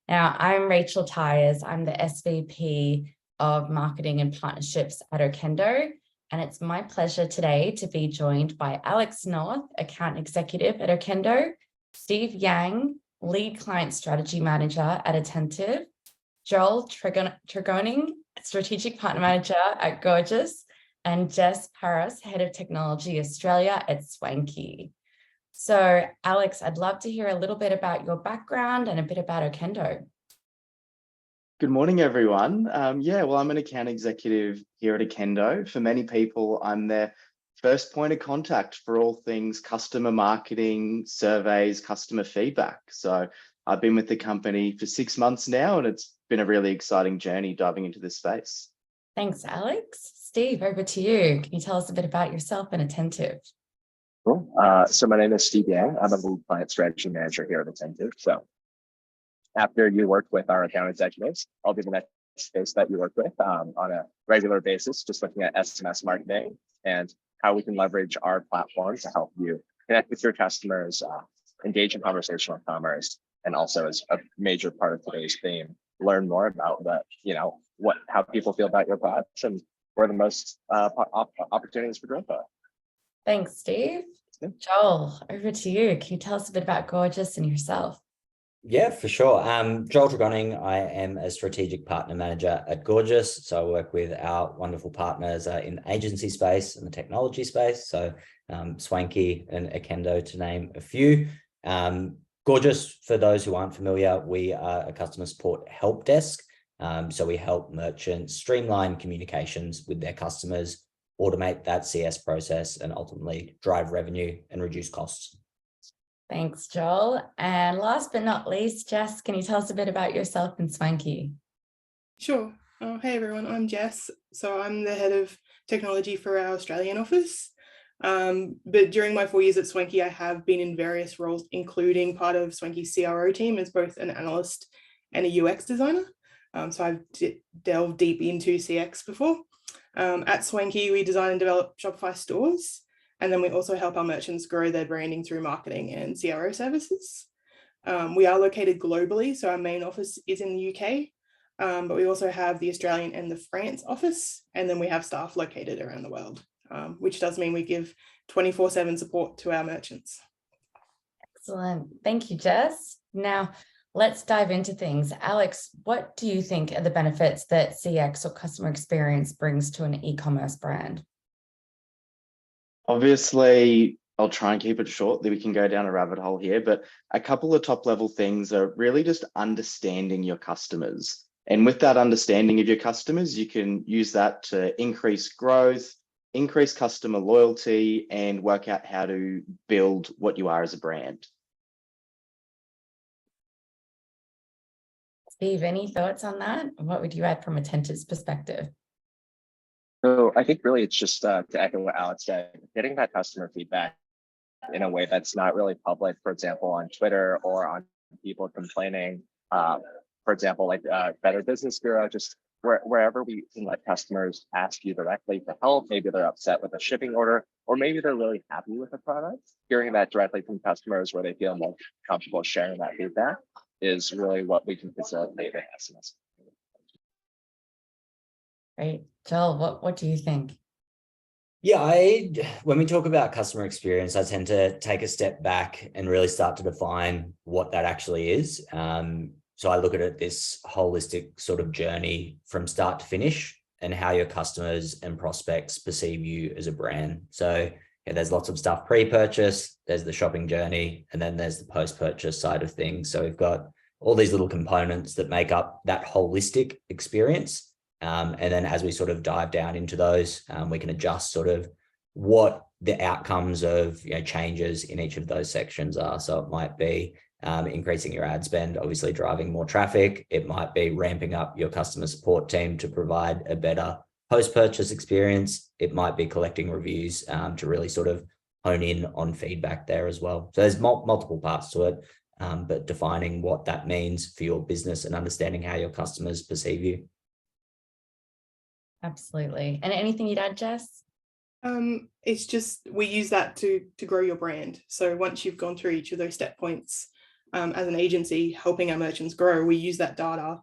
Now, I'm Rachel Tyers. I'm the SVP of Marketing and Partnerships at Okendo, and it's my pleasure today to be joined by Alex North, Account Executive at Okendo, Steve Yang, Lead Client Strategy Manager at Attentive, Joel Tregoning, Strategic Partner Manager at Gorgias, and Jess Paris, Head of Technology Australia at Swanky. So, Alex, I'd love to hear a little bit about your background and a bit about Okendo. Good morning, everyone. I'm an account executive here at Okendo. For many people, I'm their first point of contact for all things customer marketing, surveys, customer feedback. So I've been with the company for 6 months now, and it's been a really exciting journey diving into this space. Thanks, Alex. Steve, over to you. Can you tell us a bit about yourself and Attentive? Cool. So my name is Steve Yang. I'm a lead client strategy manager here at Attentive. So after you work with our account executives, I'll be the next space that you work with on a regular basis, just looking at SMS marketing and how we can leverage our platform to help you connect with your customers, engage in conversational commerce, and also as a major part of today's theme, learn more about how people feel about your products and where the most opportunities for growth are. Thanks, Steve. Joel, over to you. Can you tell us a bit about Gorgias and yourself? Yeah, for sure. Joel Tregoning. I am a strategic partner manager at Gorgias. So I work with our wonderful partners in the agency space and the technology space. So Swanky and Okendo, to name a few. Gorgias, for those who aren't familiar, we are a customer support help desk. So we help merchants streamline communications with their customers, automate that CS process, and ultimately drive revenue and reduce costs. Thanks, Joel. And last but not least, Jess, can you tell us a bit about yourself and Swanky? Sure. Hey everyone, I'm Jess. So I'm the head of technology for our Australian office. But during my 4 years at Swanky, I have been in various roles, including part of Swanky's CRO team as both an analyst and a UX designer. So I've delved deep into CX before. At Swanky, we design and develop Shopify stores, and then we also help our merchants grow their branding through marketing and CRO services. We are located globally, so our main office is in the UK, but we also have the Australian and the France office, and then we have staff located around the world, which does mean we give 24/7 support to our merchants. Excellent. Thank you, Jess. Now, let's dive into things. Alex, what do you think are the benefits that CX or customer experience brings to an e-commerce brand? Obviously, I'll try and keep it short, that we can go down a rabbit hole here, but a couple of top level things are really just understanding your customers. And with that understanding of your customers, you can use that to increase growth, increase customer loyalty, and work out how to build what you are as a brand. Steve, any thoughts on that? What would you add from Attentive's perspective? So I think really it's just to echo what Alex said, getting that customer feedback in a way that's not really public, for example, on Twitter or on people complaining, for example, like Better Business Bureau, just wherever we can let customers ask you directly for help. Maybe they're upset with a shipping order, or maybe they're really happy with the product. Hearing that directly from customers where they feel more comfortable sharing that feedback is really what we can facilitate in SMS. Right. Joel, what do you think? Yeah, when we talk about customer experience, I tend to take a step back and really start to define what that actually is. So I look at it this holistic sort of journey from start to finish and how your customers and prospects perceive you as a brand. So yeah, there's lots of stuff pre-purchase, there's the shopping journey, and then there's the post-purchase side of things. So we've got all these little components that make up that holistic experience. And then as we sort of dive down into those, we can adjust sort of what the outcomes of changes in each of those sections are. So it might be increasing your ad spend, obviously driving more traffic. It might be ramping up your customer support team to provide a better post-purchase experience. It might be collecting reviews to really sort of hone in on feedback there as well. So there's multiple parts to it, but defining what that means for your business and understanding how your customers perceive you. Absolutely. And anything you'd add, Jess? It's just we use that to grow your brand. So once you've gone through each of those step points, as an agency helping our merchants grow, we use that data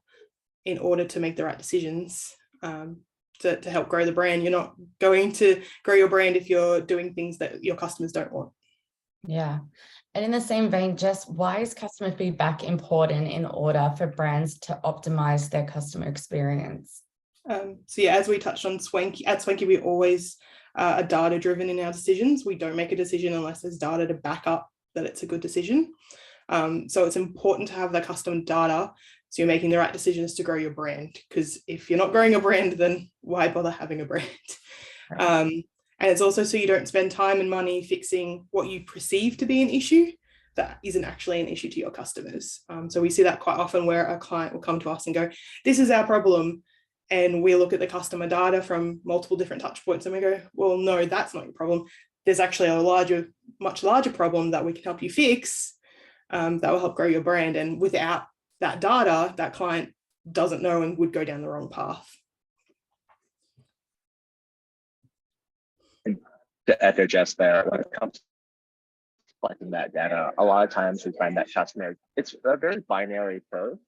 in order to make the right decisions to help grow the brand. You're not going to grow your brand if you're doing things that your customers don't want. Yeah. And in the same vein, Jess, why is customer feedback important in order for brands to optimize their customer experience? So yeah, as we touched on Swanky, at Swanky, we always are data driven in our decisions. We don't make a decision unless there's data to back up that it's a good decision. So it's important to have that custom data so you're making the right decisions to grow your brand, because if you're not growing a brand, then why bother having a brand? Right. And it's also so you don't spend time and money fixing what you perceive to be an issue that isn't actually an issue to your customers. So we see that quite often where a client will come to us and go, this is our problem. And we look at the customer data from multiple different touch points and we go, well, no, that's not your problem. There's actually a much larger problem that we can help you fix that will help grow your brand. And without that data, that client doesn't know and would go down the wrong path. And to echo Jess there, when it comes to collecting that data, a lot of times we find that customers, it's a very binary curve.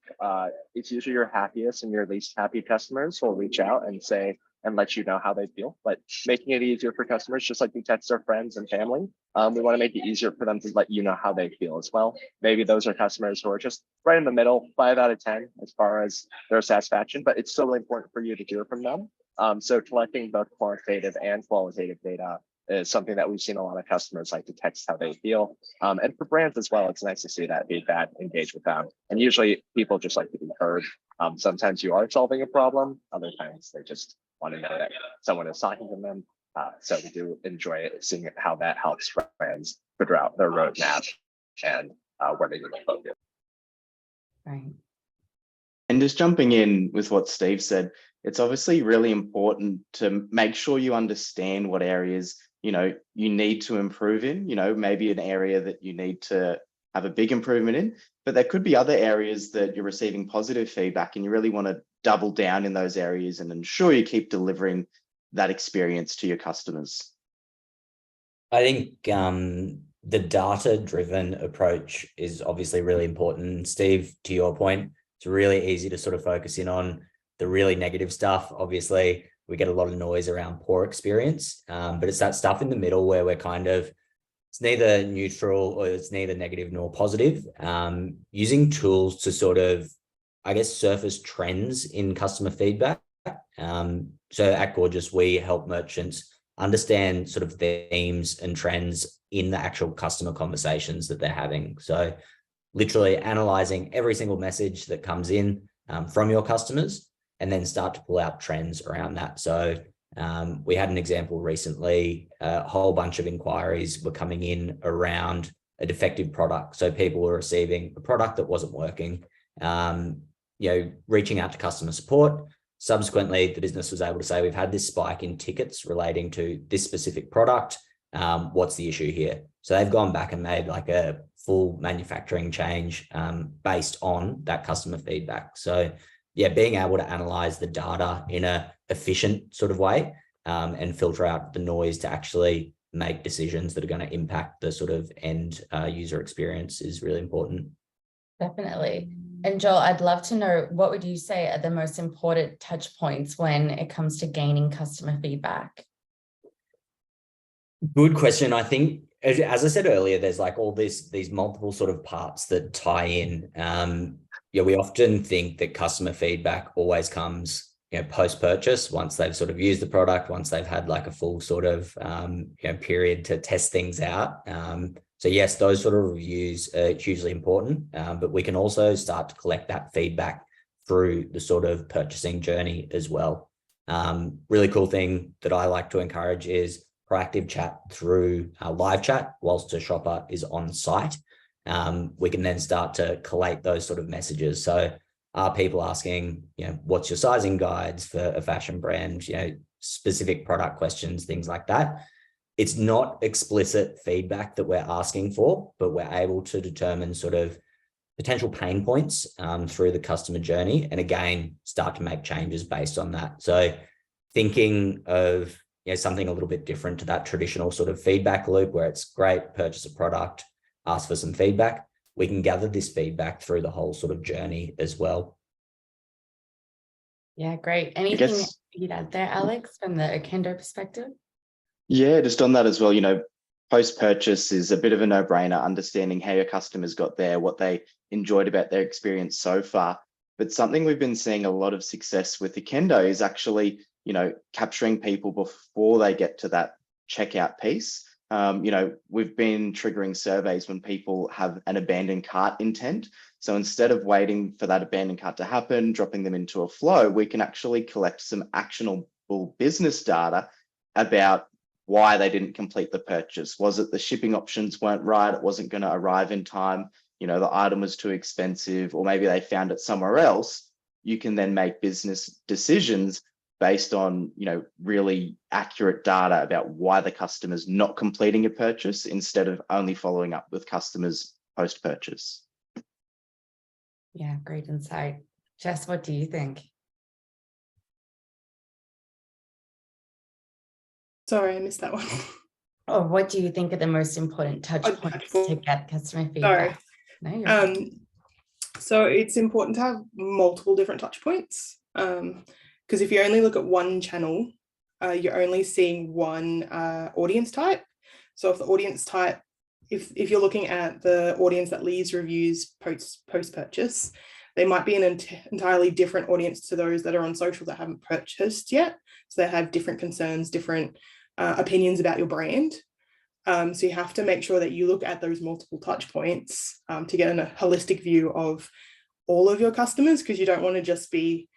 It's usually your happiest and your least happy customers will reach out and say, and let you know how they feel, but making it easier for customers, just like we text our friends and family, we want to make it easier for them to let you know how they feel as well. Maybe those are customers who are just right in the middle, 5 out of 10 as far as their satisfaction, but it's still really important for you to hear from them. So collecting both quantitative and qualitative data is something that we've seen a lot of customers like to text how they feel. And for brands as well, it's nice to see that feedback, engage with them. And usually people just like to be heard. Sometimes you are solving a problem, other times they just want to know that someone is talking to them. So we do enjoy seeing how that helps brands figure out their roadmap and where they need to focus. Right. And just jumping in with what Steve said, it's obviously really important to make sure you understand what areas, you need to improve in, maybe an area that you need to have a big improvement in, but there could be other areas that you're receiving positive feedback and you really want to double down in those areas and ensure you keep delivering that experience to your customers. I think the data-driven approach is obviously really important. Steve, to your point, it's really easy to sort of focus in on the really negative stuff. Obviously, we get a lot of noise around poor experience, but it's that stuff in the middle where we're kind of, it's neither neutral or it's neither negative nor positive. Using tools to sort of, I guess, surface trends in customer feedback. So at Gorgias, we help merchants understand sort of themes and trends in the actual customer conversations that they're having. So literally analyzing every single message that comes in from your customers and then start to pull out trends around that. So we had an example recently, a whole bunch of inquiries were coming in around a defective product. So people were receiving a product that wasn't working, reaching out to customer support. Subsequently, the business was able to say, we've had this spike in tickets relating to this specific product. What's the issue here? So they've gone back and made like a full manufacturing change based on that customer feedback. So yeah, being able to analyze the data in a efficient sort of way and filter out the noise to actually make decisions that are going to impact the sort of end user experience is really important. Definitely. And Joel, I'd love to know, what would you say are the most important touch points when it comes to gaining customer feedback? Good question. I think, as I said earlier, there's like all these multiple sort of parts that tie in. We often think that customer feedback always comes, post-purchase, once they've sort of used the product, once they've had like a full sort of, period to test things out. So yes, those sort of reviews are hugely important, but we can also start to collect that feedback through the sort of purchasing journey as well. Really cool thing that I like to encourage is proactive chat through live chat whilst a shopper is on site. We can then start to collate those sort of messages. So are people asking, what's your sizing guides for a fashion brand, specific product questions, things like that. It's not explicit feedback that we're asking for, but we're able to determine sort of potential pain points through the customer journey. And again, start to make changes based on that. So thinking of something a little bit different to that traditional sort of feedback loop where it's great, purchase a product, ask for some feedback. we can gather this feedback through the whole sort of journey as well. Yeah, great. Anything you'd add there, Alex, from the Okendo perspective? Yeah, just on that as well, post-purchase is a bit of a no-brainer, understanding how your customers got there, what they enjoyed about their experience so far. But something we've been seeing a lot of success with Okendo is actually, capturing people before they get to that checkout piece. We've been triggering surveys when people have an abandoned cart intent. So instead of waiting for that abandoned cart to happen, dropping them into a flow, we can actually collect some actionable business data about why they didn't complete the purchase. Was it the shipping options weren't right? It wasn't going to arrive in time. The item was too expensive, or maybe they found it somewhere else. You can then make business decisions based on, really accurate data about why the customer's not completing a purchase, instead of only following up with customers post-purchase. Yeah, great insight. Jess, what do you think? Sorry, I missed that one. Or what do you think are the most important touch points to get customer feedback? Sorry. No, So it's important to have multiple different touch points, because if you only look at one channel, you're only seeing one audience type. So if the audience type, if you're looking at the audience that leaves reviews post-purchase, they might be an entirely different audience to those that are on social that haven't purchased yet. So they have different concerns, different opinions about your brand. So you have to make sure that you look at those multiple touch points to get a holistic view of all of your customers, because you don't want to just be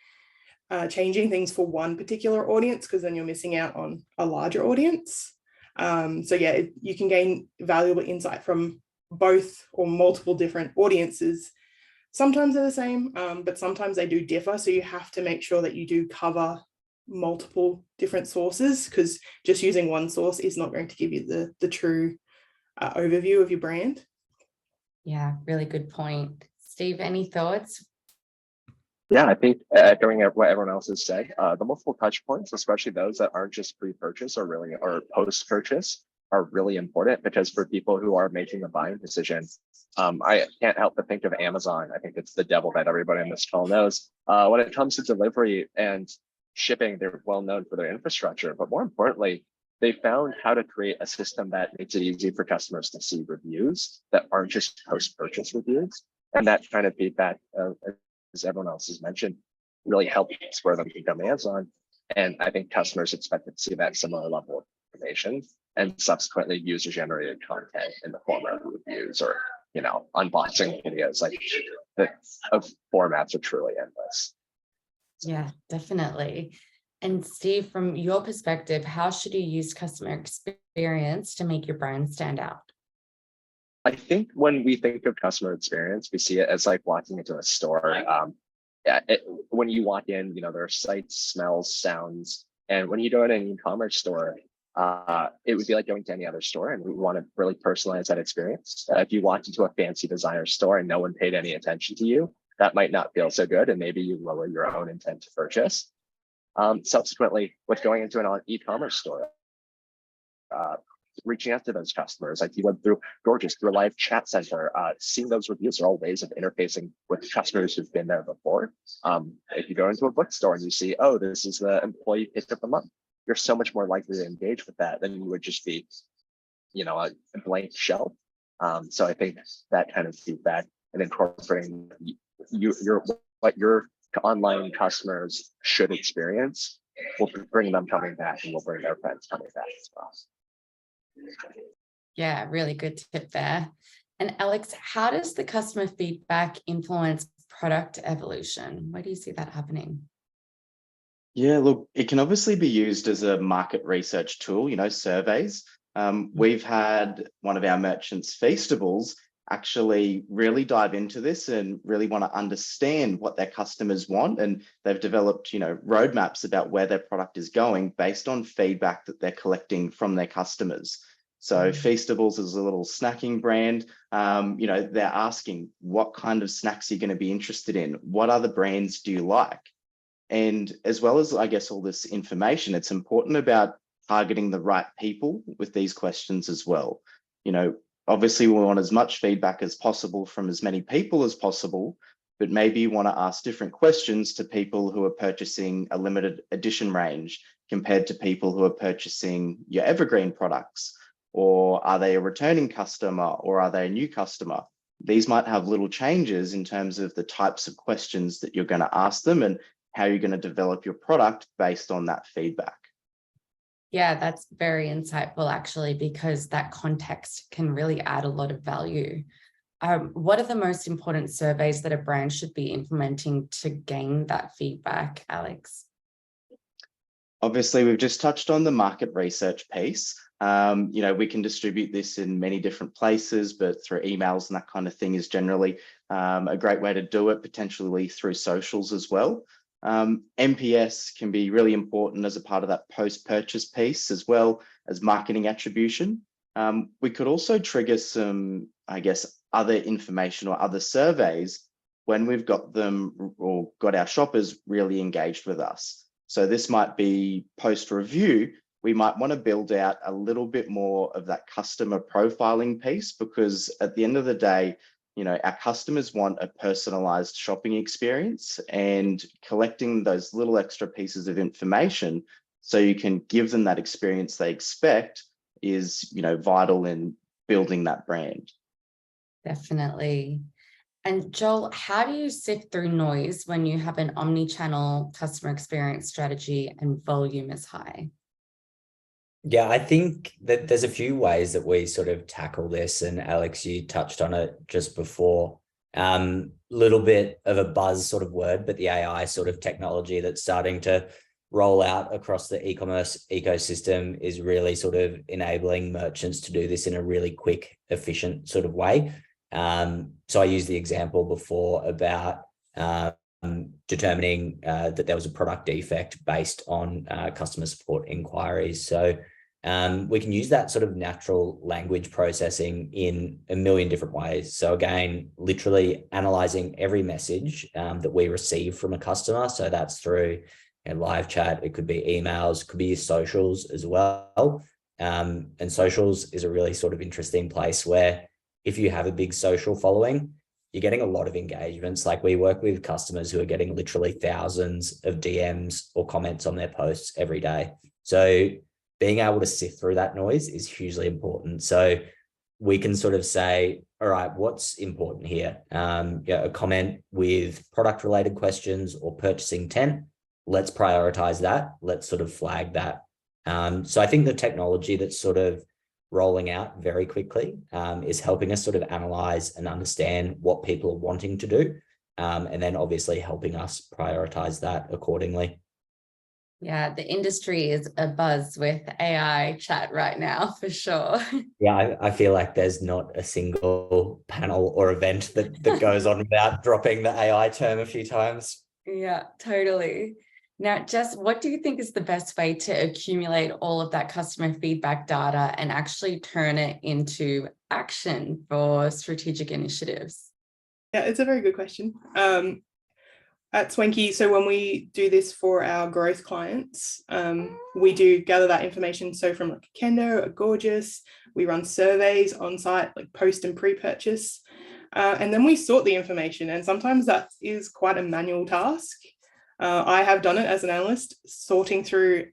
changing things for one particular audience, because then you're missing out on a larger audience. So yeah, you can gain valuable insight from both or multiple different audiences. Sometimes they're the same, but sometimes they do differ. So you have to make sure that you do cover multiple different sources, because just using one source is not going to give you the true overview of your brand. Yeah, really good point. Steve, any thoughts? Yeah, I think echoing what everyone else has said, the multiple touch points, especially those that aren't just pre-purchase or post-purchase, are really important, because for people who are making a buying decision, I can't help but think of Amazon. I think it's the devil that everybody on this call knows. When it comes to delivery and shipping, they're well known for their infrastructure, but more importantly, they found how to create a system that makes it easy for customers to see reviews that aren't just post-purchase reviews. And that kind of feedback, as everyone else has mentioned, really helps spur them to become Amazon. And I think customers expect to see that similar level of information and subsequently user-generated content in the form of reviews or, unboxing videos. Like the formats are truly endless. Yeah, definitely. And Steve, from your perspective, how should you use customer experience to make your brand stand out? I think when we think of customer experience, we see it as like walking into a store. When you walk in, there are sights, smells, sounds. And when you go in an e-commerce store, it would be like going to any other store, and we want to really personalize that experience. If you walked into a fancy designer store and no one paid any attention to you, that might not feel so good, and maybe you lower your own intent to purchase. Subsequently, with going into an e-commerce store, reaching out to those customers, like you went through Gorgias, through a live chat center, seeing those reviews are all ways of interfacing with customers who've been there before. If you go into a bookstore and you see, oh, this is the employee pick of the month, you're so much more likely to engage with that than you would just be, a blank shelf. So I think that kind of feedback and incorporating what your online customers should experience will bring them coming back, and will bring their friends coming back as well. Yeah, really good tip there. And Alex, how does the customer feedback influence product evolution? Where do you see that happening? Yeah, look, it can obviously be used as a market research tool, surveys. We've had one of our merchants, Feastables, actually really dive into this and really want to understand what their customers want. And they've developed, roadmaps about where their product is going based on feedback that they're collecting from their customers. So Feastables is a little snacking brand. They're asking, what kind of snacks are you going to be interested in? What other brands do you like? And as well as, I guess, all this information, it's important about targeting the right people with these questions as well. obviously we want as much feedback as possible from as many people as possible, but maybe you want to ask different questions to people who are purchasing a limited edition range compared to people who are purchasing your evergreen products. Or are they a returning customer, or are they a new customer? These might have little changes in terms of the types of questions that you're going to ask them and how you're going to develop your product based on that feedback. Yeah, that's very insightful, actually, because that context can really add a lot of value. What are the most important surveys that a brand should be implementing to gain that feedback, Alex? Obviously, we've just touched on the market research piece. We can distribute this in many different places, but through emails and that kind of thing is generally a great way to do it, potentially through socials as well. NPS can be really important as a part of that post-purchase piece, as well as marketing attribution. We could also trigger some, other information or other surveys when we've got them or got our shoppers really engaged with us. So this might be post-review. We might want to build out a little bit more of that customer profiling piece, because at the end of the day, our customers want a personalized shopping experience, and collecting those little extra pieces of information so you can give them that experience they expect is, vital in building that brand. Definitely. And Joel, how do you sift through noise when you have an omni-channel customer experience strategy and volume is high? Yeah, I think that there's a few ways that we sort of tackle this, and Alex, you touched on it just before. Little bit of a buzz sort of word, but the AI sort of technology that's starting to roll out across the e-commerce ecosystem is really sort of enabling merchants to do this in a really quick, efficient sort of way. So I used the example before about determining that there was a product defect based on customer support inquiries. So we can use that sort of natural language processing in a million different ways. So again, literally analyzing every message that we receive from a customer. So that's through live chat, it could be emails, could be socials as well. And socials is a really sort of interesting place where if you have a big social following, you're getting a lot of engagements. Like we work with customers who are getting literally thousands of DMs or comments on their posts every day. So being able to sift through that noise is hugely important. So we can sort of say, all right, what's important here? A comment with product related questions or purchasing intent. Let's prioritize that. Let's sort of flag that. So I think the technology that's sort of rolling out very quickly is helping us sort of analyze and understand what people are wanting to do. And then obviously helping us prioritize that accordingly. Yeah, the industry is abuzz with AI chat right now, for sure. Yeah, I feel like there's not a single panel or event that goes on without dropping the AI term a few times. Yeah, totally. Now, Jess, what do you think is the best way to accumulate all of that customer feedback data and actually turn it into action for strategic initiatives? Yeah, it's a very good question. At Swanky, so when we do this for our growth clients, we do gather that information. So from like a Kendo, a Gorgias, we run surveys on site, like post and pre-purchase, and then we sort the information. And sometimes that is quite a manual task. I have done it as an analyst, sorting through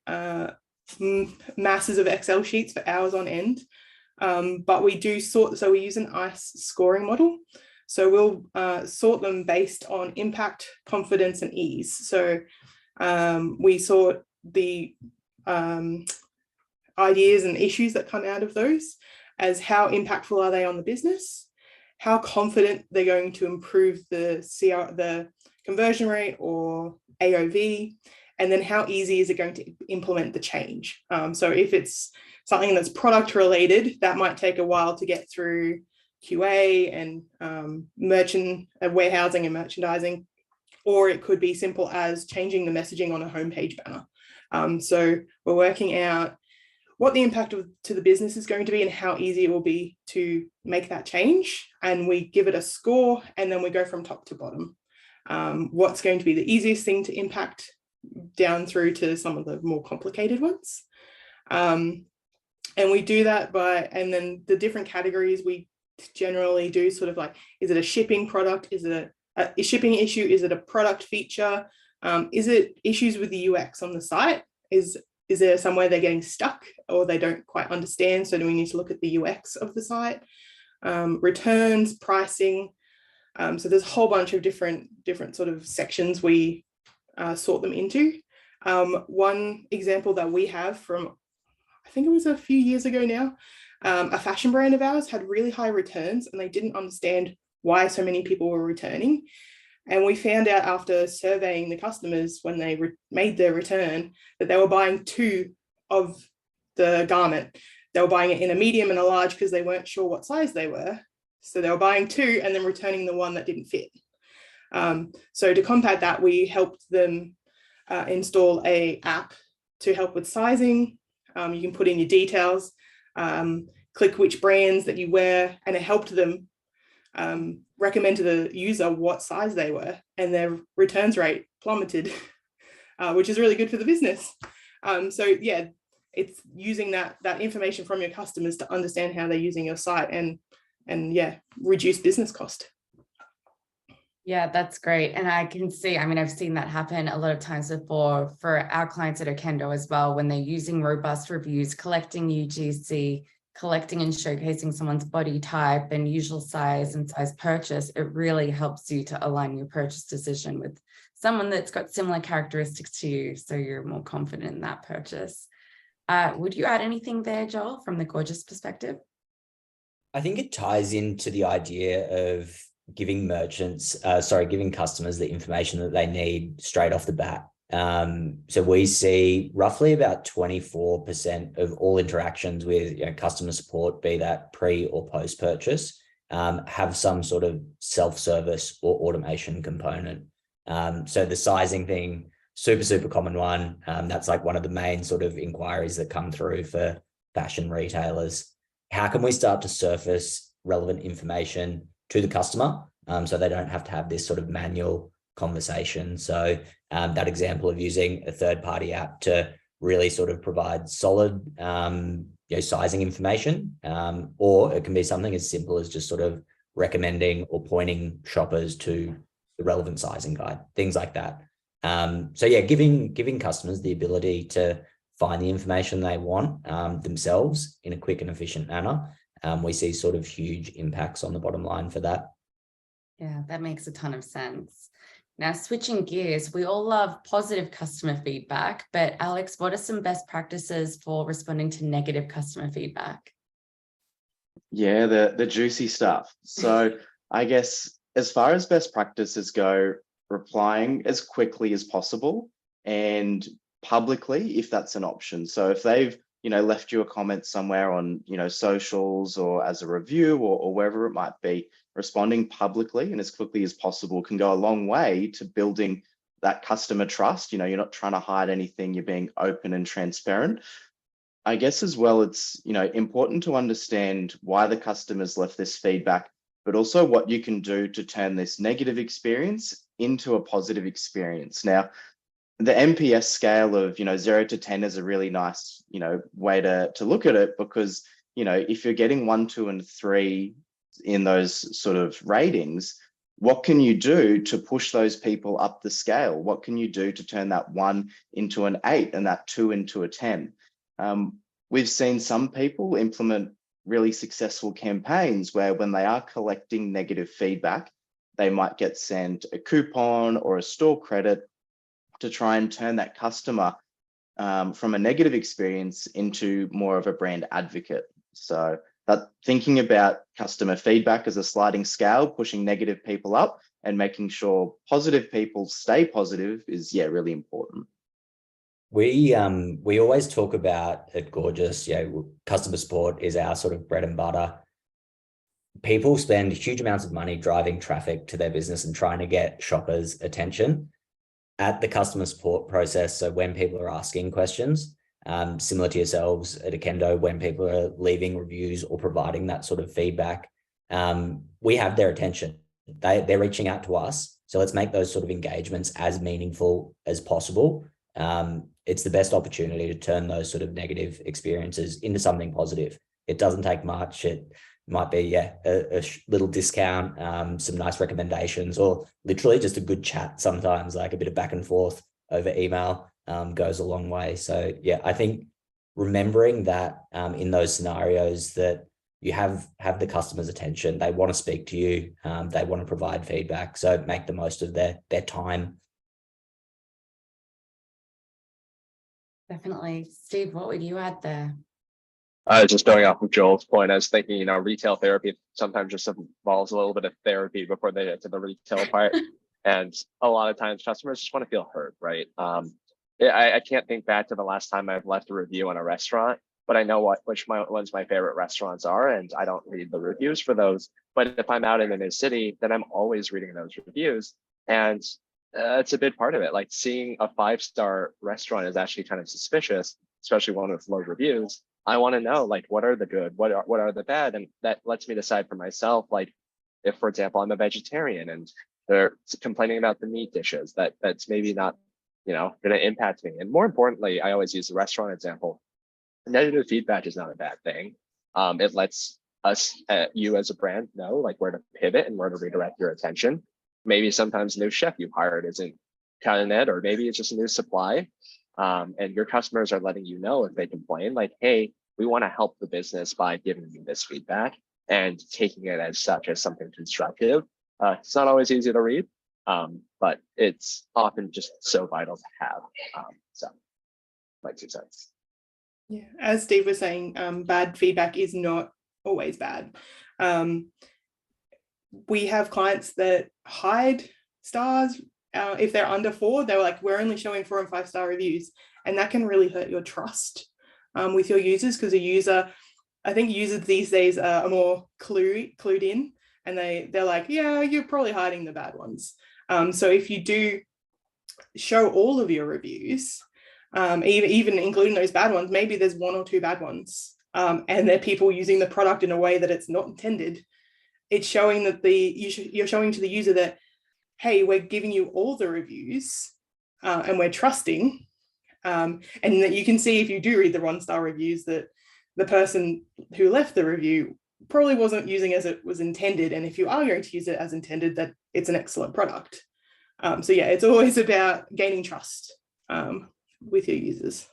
masses of Excel sheets for hours on end. But we do sort, so we use an ICE scoring model. So we'll sort them based on impact, confidence, and ease. So we sort the ideas and issues that come out of those as how impactful are they on the business, how confident they're going to improve the conversion rate or AOV, and then how easy is it going to implement the change. So if it's something that's product related, that might take a while to get through QA and warehousing and merchandising, or it could be simple as changing the messaging on a homepage banner. So we're working out what the impact to the business is going to be and how easy it will be to make that change. And we give it a score, and then we go from top to bottom. What's going to be the easiest thing to impact down through to some of the more complicated ones. And we do that and then the different categories we generally do sort of like, is it a shipping product? Is it a shipping issue? Is it a product feature? Is it issues with the UX on the site? Is there somewhere they're getting stuck or they don't quite understand? So do we need to look at the UX of the site? Returns, pricing. So there's a whole bunch of different sort of sections we sort them into. One example that we have from, I think it was a few years ago now, a fashion brand of ours had really high returns and they didn't understand why so many people were returning. And we found out after surveying the customers when they made their return that they were buying 2 of the garment. They were buying it in a medium and a large because they weren't sure what size they were. So they were buying 2 and then returning the one that didn't fit. So to combat that, we helped them install an app to help with sizing. You can put in your details, click which brands that you wear, and it helped them recommend to the user what size they were, and their returns rate plummeted, which is really good for the business. So yeah, it's using that information from your customers to understand how they're using your site and yeah, reduce business cost. Yeah, that's great. And I can see, I mean, I've seen that happen a lot of times before for our clients at Okendo as well, when they're using robust reviews, collecting UGC, collecting and showcasing someone's body type and usual size and size purchase. It really helps you to align your purchase decision with someone that's got similar characteristics to you, so you're more confident in that purchase. Would you add anything there, Joel, from the Gorgias perspective? I think it ties into the idea of giving giving customers the information that they need straight off the bat. So we see roughly about 24% of all interactions with customer support, be that pre or post purchase, have some sort of self-service or automation component. So the sizing thing, super common one. That's like one of the main sort of inquiries that come through for fashion retailers. How can we start to surface relevant information to the customer so they don't have to have this sort of manual conversation? So that example of using a third-party app to really sort of provide solid sizing information, or it can be something as simple as just sort of recommending or pointing shoppers to the relevant sizing guide, things like that. So yeah, giving customers the ability to find the information they want themselves in a quick and efficient manner. We see sort of huge impacts on the bottom line for that. Yeah, that makes a ton of sense. Now, switching gears, we all love positive customer feedback, but Alex, what are some best practices for responding to negative customer feedback? Yeah, the juicy stuff. So I guess as far as best practices go, replying as quickly as possible and publicly if that's an option. So if they've left you a comment somewhere on socials or as a review or wherever it might be, responding publicly and as quickly as possible can go a long way to building that customer trust. You're not trying to hide anything, you're being open and transparent. I guess as well, it's important to understand why the customers left this feedback, but also what you can do to turn this negative experience into a positive experience. Now, the NPS scale of 0 to 10 is a really nice way to look at it, because if you're getting 1, 2, and 3 in those sort of ratings, what can you do to push those people up the scale? What can you do to turn that 1 into an 8 and that 2 into a 10? We've seen some people implement really successful campaigns where when they are collecting negative feedback, they might get sent a coupon or a store credit to try and turn that customer from a negative experience into more of a brand advocate. So that thinking about customer feedback as a sliding scale, pushing negative people up and making sure positive people stay positive is really important. We always talk about at Gorgias, customer support is our sort of bread and butter. People spend huge amounts of money driving traffic to their business and trying to get shoppers' attention. At the customer support process, so when people are asking questions, similar to yourselves at Okendo, when people are leaving reviews or providing that sort of feedback, we have their attention. They're reaching out to us. So let's make those sort of engagements as meaningful as possible. it's the best opportunity to turn those sort of negative experiences into something positive. It doesn't take much. It might be, a little discount, some nice recommendations, or literally just a good chat sometimes, like a bit of back and forth over email goes a long way. So yeah, I think remembering that in those scenarios that you have the customer's attention, they want to speak to you, they want to provide feedback, so make the most of their time. Definitely. Steve, what would you add there? Just going off of Joel's point, I was thinking, retail therapy sometimes just involves a little bit of therapy before they get to the retail part. And a lot of times customers just want to feel heard, right? I can't think back to the last time I've left a review on a restaurant, but I know which ones my favorite restaurants are, and I don't read the reviews for those. But if I'm out in a new city, then I'm always reading those reviews. And it's a big part of it. Like, seeing a 5-star restaurant is actually kind of suspicious, especially one with low reviews. I want to know, like, what are the good, what are the bad, and that lets me decide for myself. Like, if, for example, I'm a vegetarian and they're complaining about the meat dishes, that's maybe not, going to impact me. And more importantly, I always use the restaurant example. Negative feedback is not a bad thing. It lets us, you as a brand, know like where to pivot and where to redirect your attention. Maybe sometimes the new chef you hired isn't cutting it, or maybe it's just a new supply. And your customers are letting you know if they complain, like, hey, we want to help the business by giving you this feedback, and taking it as such, as something constructive. It's not always easy to read, but it's often just so vital to have. So my 2 cents. Yeah, as Steve was saying, bad feedback is not always bad. We have clients that hide stars. If they're under 4, they're like, we're only showing 4 and 5-star reviews. And that can really hurt your trust with your users, because I think users these days are more clued in, and they're like, yeah, you're probably hiding the bad ones. So if you do show all of your reviews, even including those bad ones, maybe there's 1 or 2 bad ones, and they're people using the product in a way that it's not intended. It's showing that you're showing to the user that, hey, we're giving you all the reviews, and we're trusting, and that you can see, if you do read the 1-star reviews, that the person who left the review probably wasn't using it as it was intended. And if you are going to use it as intended, that it's an excellent product. So yeah, it's always about gaining trust with your users.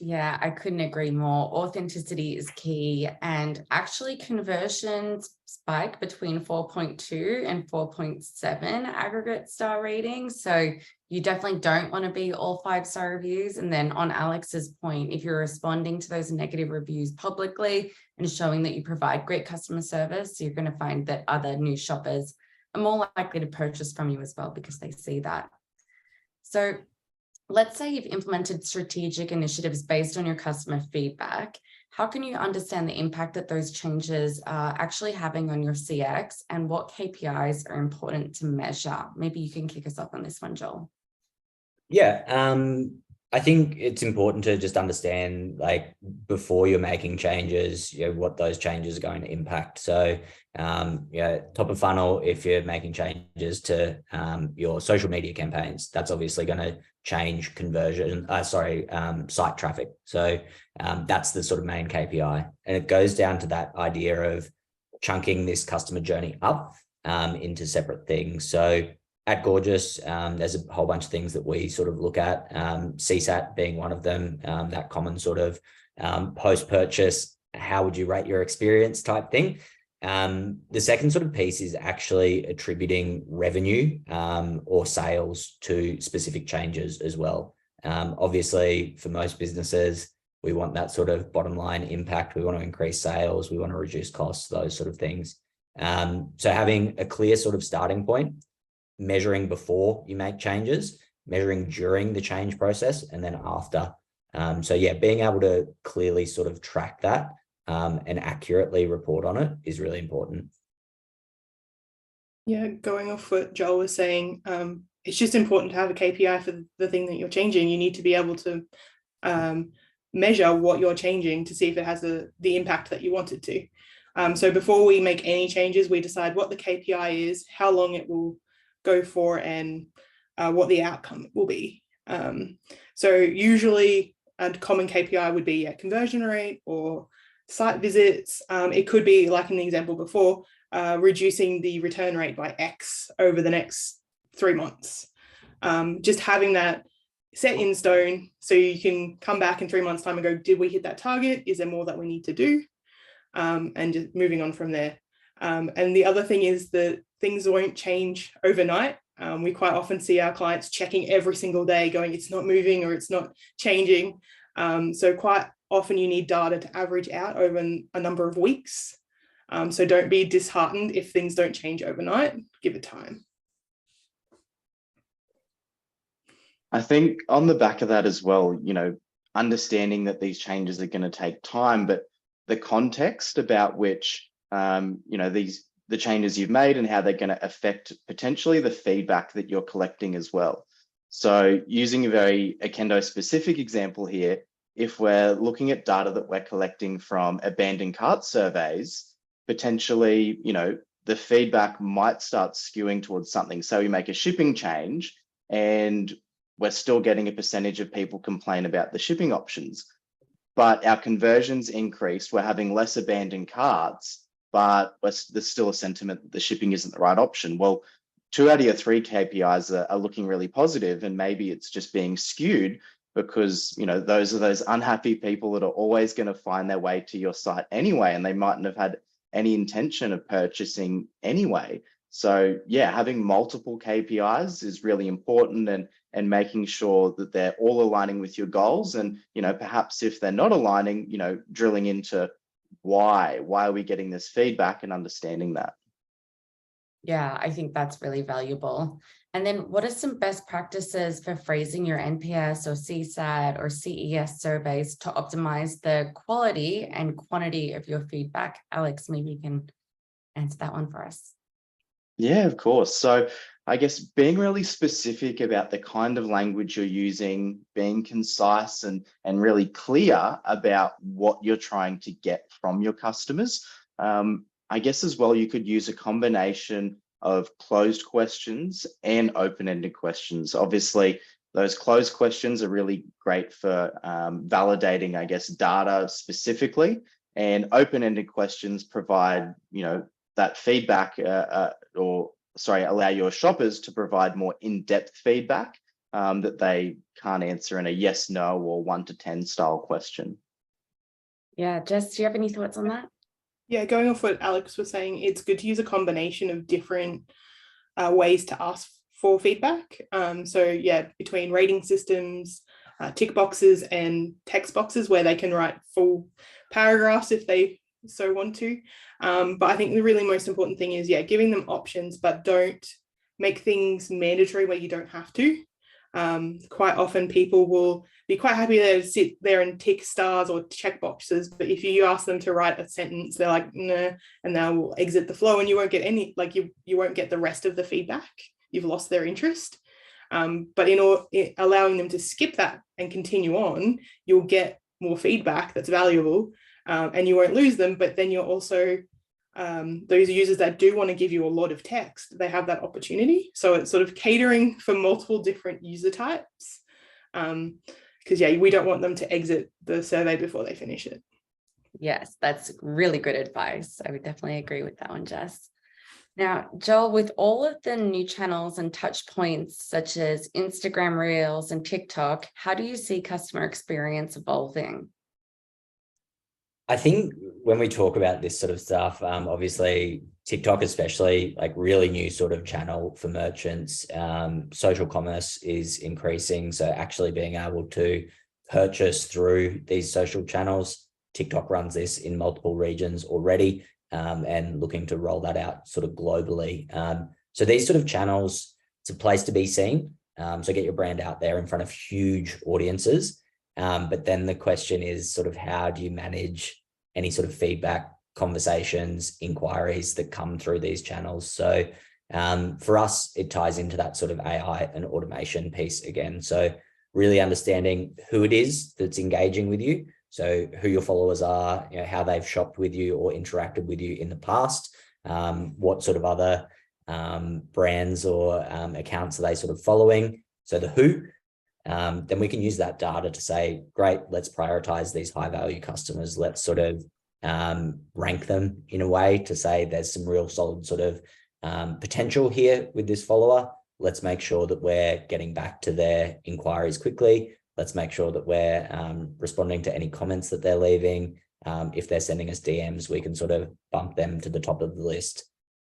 Yeah, I couldn't agree more. Authenticity is key, and actually conversions spike between 4.2 and 4.7 aggregate star ratings. So you definitely don't want to be all 5-star reviews. And then on Alex's point, if you're responding to those negative reviews publicly and showing that you provide great customer service, you're going to find that other new shoppers are more likely to purchase from you as well, because they see that. So let's say you've implemented strategic initiatives based on your customer feedback. How can you understand the impact that those changes are actually having on your CX, and what KPIs are important to measure? Maybe you can kick us off on this one, Joel. Yeah, I think it's important to just understand, like, before you're making changes, what those changes are going to impact. So, top of funnel, if you're making changes to your social media campaigns, that's obviously going to change conversion, site traffic. So that's the sort of main KPI. And it goes down to that idea of chunking this customer journey up into separate things. So at Gorgias, there's a whole bunch of things that we sort of look at, CSAT being one of them, that common sort of post-purchase, how would you rate your experience type thing. The second sort of piece is actually attributing revenue or sales to specific changes as well. Obviously, for most businesses, we want that sort of bottom line impact. We want to increase sales. We want to reduce costs, those sort of things. So having a clear sort of starting point, measuring before you make changes, measuring during the change process, and then after. So yeah, being able to clearly sort of track that and accurately report on it is really important. Yeah, going off what Joel was saying, it's just important to have a KPI for the thing that you're changing. You need to be able to measure what you're changing to see if it has the impact that you want it to. So before we make any changes, we decide what the KPI is, how long it will go for, and what the outcome will be. So usually a common KPI would be conversion rate or site visits. It could be, like in the example before, reducing the return rate by X over the next 3 months. Just having that set in stone so you can come back in 3 months' time and go, did we hit that target? Is there more that we need to do? And just moving on from there. And the other thing is that things won't change overnight. We quite often see our clients checking every single day going, it's not moving or it's not changing. So quite often you need data to average out over a number of weeks. So don't be disheartened if things don't change overnight, give it time. I think on the back of that as well, you know, understanding that these changes are going to take time, but the context about which, you know, the changes you've made and how they're going to affect potentially the feedback that you're collecting as well. So using a very Akendo specific example here, if we're looking at data that we're collecting from abandoned cart surveys, potentially, you know, the feedback might start skewing towards something. So we make a shipping change and we're still getting a percentage of people complain about the shipping options, but our conversions increased. We're having less abandoned carts, but there's still a sentiment that the shipping isn't the right option. Well, 2 out of your 3 KPIs are looking really positive, and maybe it's just being skewed because, you know, those are those unhappy people that are always going to find their way to your site anyway, and they mightn't have had any intention of purchasing anyway. So yeah, having multiple KPIs is really important, and making sure that they're all aligning with your goals. And, you know, perhaps if they're not aligning, you know, drilling into why are we getting this feedback and understanding that. Yeah, I think that's really valuable. And then what are some best practices for phrasing your NPS or CSAT or CES surveys to optimize the quality and quantity of your feedback? Alex, maybe you can answer that one for us. Yeah, of course. So I guess being really specific about the kind of language you're using, being concise and really clear about what you're trying to get from your customers. I guess as well, you could use a combination of closed questions and open-ended questions. Obviously, those closed questions are really great for validating, I guess, data specifically, and open-ended questions provide, you know, that feedback allow your shoppers to provide more in-depth feedback that they can't answer in a yes, no, or 1 to 10 style question. Yeah, Jess, do you have any thoughts on that? Yeah, going off what Alex was saying, it's good to use a combination of different ways to ask for feedback. So yeah, between rating systems, tick boxes and text boxes where they can write full paragraphs if they so want to. But I think the really most important thing is, yeah, giving them options, but don't make things mandatory where you don't have to. Quite often people will be quite happy to sit there and tick stars or check boxes, but if you ask them to write a sentence, they're like, nah, and they'll exit the flow, and you won't get any, like you won't get the rest of the feedback. You've lost their interest. But in allowing them to skip that and continue on, you'll get more feedback that's valuable, and you won't lose them. But then you're also those users that do want to give you a lot of text, they have that opportunity. So it's sort of catering for multiple different user types. Because yeah, we don't want them to exit the survey before they finish it. Yes, that's really good advice. I would definitely agree with that one, Jess. Now, Joel, with all of the new channels and touch points such as Instagram Reels and TikTok, how do you see customer experience evolving? I think when we talk about this sort of stuff, obviously TikTok, especially, like really new sort of channel for merchants. Social commerce is increasing. So actually being able to purchase through these social channels, TikTok runs this in multiple regions already, and looking to roll that out sort of globally. So these sort of channels, it's a place to be seen. So get your brand out there in front of huge audiences. But then the question is sort of how do you manage any sort of feedback, conversations, inquiries that come through these channels? So for us, it ties into that sort of AI and automation piece again. So really understanding who it is that's engaging with you. So who your followers are, you know, how they've shopped with you or interacted with you in the past, what sort of other brands or accounts are they sort of following. So the who, then we can use that data to say, great, let's prioritize these high value customers. Let's sort of rank them in a way to say there's some real solid sort of potential here with this follower. Let's make sure that we're getting back to their inquiries quickly. Let's make sure that we're responding to any comments that they're leaving. If they're sending us DMs, we can sort of bump them to the top of the list.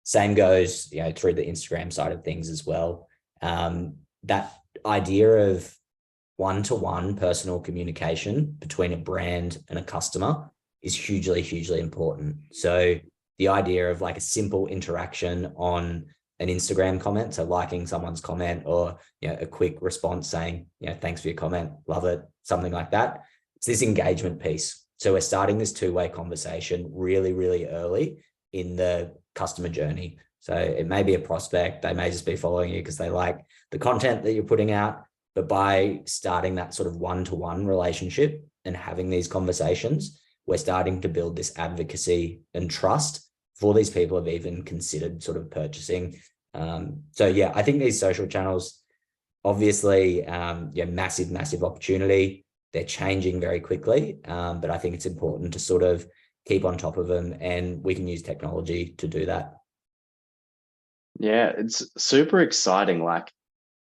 Same goes, you know, through the Instagram side of things as well. That idea of one-to-one personal communication between a brand and a customer is hugely, hugely important. So the idea of like a simple interaction on an Instagram comment, so liking someone's comment, or, you know, a quick response saying, you know, thanks for your comment, love it, something like that. It's this engagement piece. So we're starting this two-way conversation really, really early in the customer journey. So it may be a prospect, they may just be following you because they like the content that you're putting out. But by starting that sort of one-to-one relationship and having these conversations, we're starting to build this advocacy and trust before these people have even considered sort of purchasing. So yeah, I think these social channels, obviously, yeah, massive, massive opportunity. They're changing very quickly, but I think it's important to sort of keep on top of them, and we can use technology to do that. Yeah, it's super exciting. Like,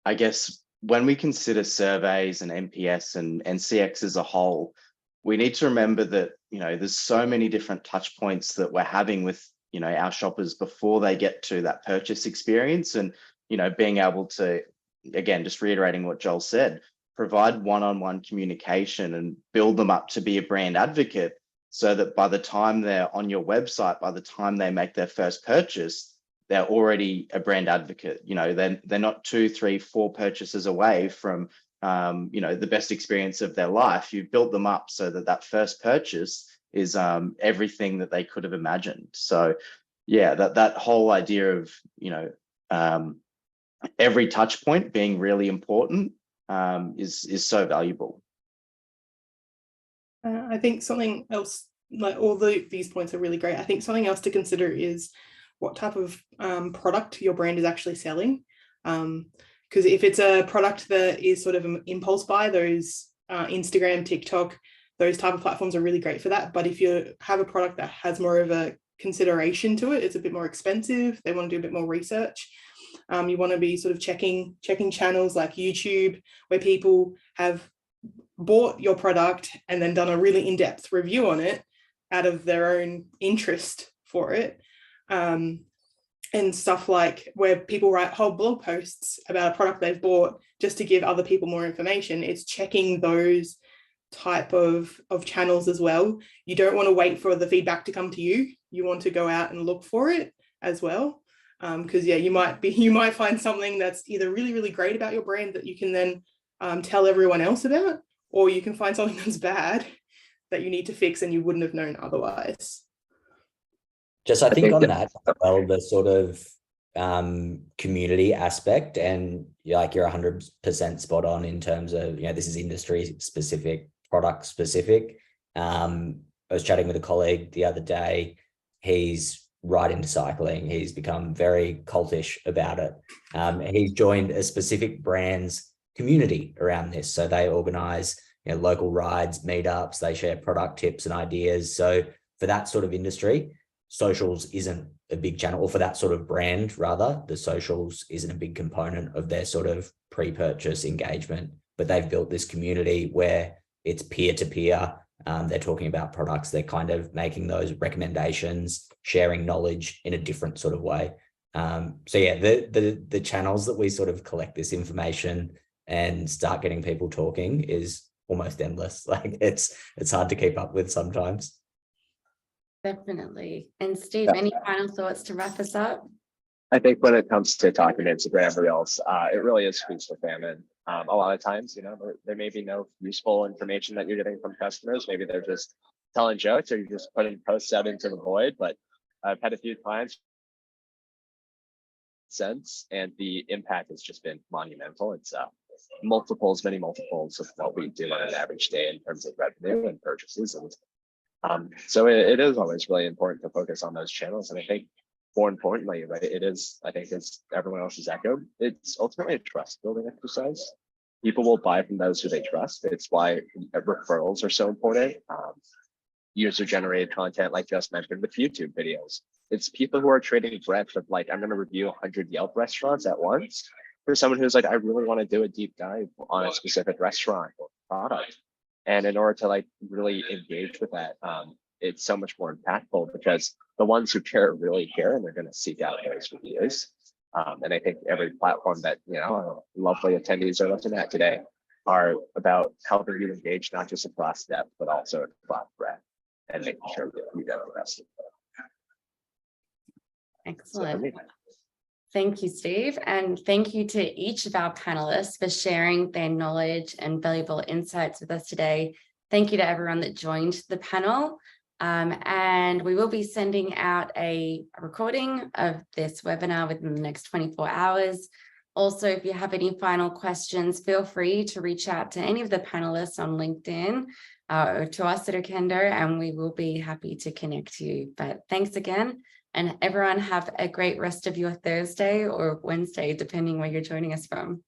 I guess when we consider surveys and NPS and CX as a whole, we need to remember that, you know, there's so many different touch points that we're having with, you know, our shoppers before they get to that purchase experience. And, you know, being able to, again, just reiterating what Joel said, provide one-on-one communication and build them up to be a brand advocate, so that by the time they're on your website, by the time they make their first purchase, they're already a brand advocate. You know, they're not 2, 3, 4 purchases away from, you know, the best experience of their life. You've built them up so that that first purchase is everything that they could have imagined. So yeah, that whole idea of, you know, every touch point being really important is so valuable. I think something else, like all these points are really great. I think something else to consider is what type of product your brand is actually selling. Because if it's a product that is sort of an impulse buy, those Instagram, TikTok, those type of platforms are really great for that. But if you have a product that has more of a consideration to it, it's a bit more expensive, they want to do a bit more research, you want to be sort of checking channels like YouTube, where people have bought your product and then done a really in-depth review on it out of their own interest for it. And stuff like where people write whole blog posts about a product they've bought just to give other people more information. It's checking those type of channels as well. You don't want to wait for the feedback to come to you. You want to go out and look for it as well. Because yeah, you might find something that's either really, really great about your brand that you can then tell everyone else about, or you can find something that's bad that you need to fix and you wouldn't have known otherwise. Just, I think on that, well, the sort of community aspect, and like you're 100% spot on in terms of, you know, this is industry specific, product specific. I was chatting with a colleague the other day. He's right into cycling. He's become very cultish about it. He's joined a specific brand's community around this. So they organize, you know, local rides, meetups, they share product tips and ideas. So for that sort of industry, socials isn't a big channel, or for that sort of brand, rather, the socials isn't a big component of their sort of pre-purchase engagement, but they've built this community where it's peer-to-peer. They're talking about products. They're kind of making those recommendations, sharing knowledge in a different sort of way. So yeah, the channels that we sort of collect this information and start getting people talking is almost endless. Like it's hard to keep up with sometimes. Definitely. And Steve, any final thoughts to wrap us up? I think when it comes to talking Instagram Reels, it really is feast or famine. A lot of times, you know, there may be no useful information that you're getting from customers. Maybe they're just telling jokes, or you're just putting posts out into the void. But I've had a few clients since, and the impact has just been monumental. It's many multiples of what we do on an average day in terms of revenue and purchases. And so it is always really important to focus on those channels. And I think more importantly, right, it is, I think as everyone else has echoed, it's ultimately a trust building exercise. people will buy from those who they trust. It's why referrals are so important. User-generated content, like just mentioned, with YouTube videos. It's people who are trading breadth of like, I'm going to review 100 Yelp restaurants at once, for someone who's like, I really want to do a deep dive on a specific restaurant or product. And in order to like really engage with that, it's so much more impactful because the ones who care really care, and they're going to seek out those reviews. And I think every platform that, you know, lovely attendees are looking at today are about helping you engage not just across depth, but also across breadth, and making sure that you get the rest of it. Excellent. Thank you, Steve. And thank you to each of our panelists for sharing their knowledge and valuable insights with us today. Thank you to everyone that joined the panel. And we will be sending out a recording of this webinar within the next 24 hours. Also, if you have any final questions, feel free to reach out to any of the panelists on LinkedIn or to us at Okendo, and we will be happy to connect you. But thanks again, and everyone have a great rest of your Thursday or Wednesday, depending where you're joining us from.